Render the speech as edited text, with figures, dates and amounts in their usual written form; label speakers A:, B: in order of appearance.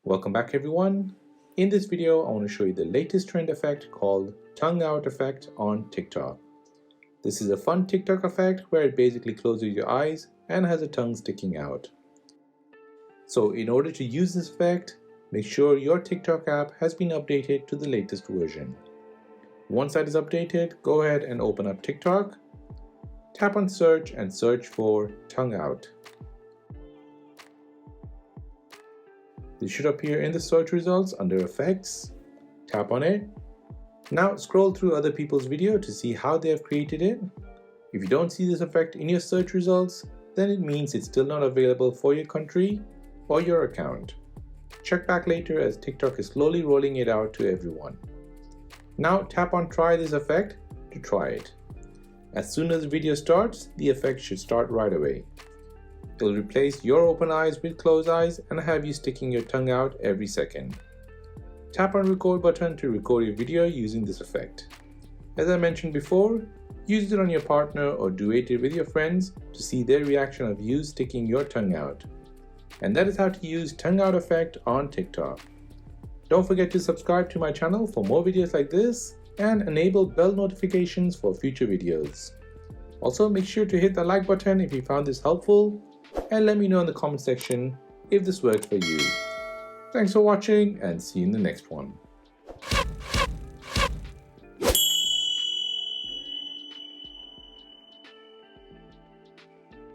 A: Welcome back everyone. In this video, I want to show you the latest trend effect called tongue out effect on TikTok. This is a fun TikTok effect where it basically closes your eyes and has a tongue sticking out. So in order to use this effect, make sure your TikTok app has been updated to the latest version. Once that is updated, go ahead and open up TikTok, tap on search and search for tongue out. This should appear in the search results under effects. Tap on it. Now scroll through other people's video to see how they have created it. If you don't see this effect in your search results, then it means it's still not available for your country or your account. Check back later as TikTok is slowly rolling it out to everyone. Now tap on try this effect to try it. As soon as the video starts, the effect should start right away. It will replace your open eyes with closed eyes and have you sticking your tongue out every second. Tap on record button to record your video using this effect. As I mentioned before, use it on your partner or duet it with your friends to see their reaction of you sticking your tongue out. And that is how to use tongue out effect on TikTok. Don't forget to subscribe to my channel for more videos like this and enable bell notifications for future videos. Also, make sure to hit the like button if you found this helpful and let me know in the comment section if this worked for you. Thanks for watching and see you in the next one.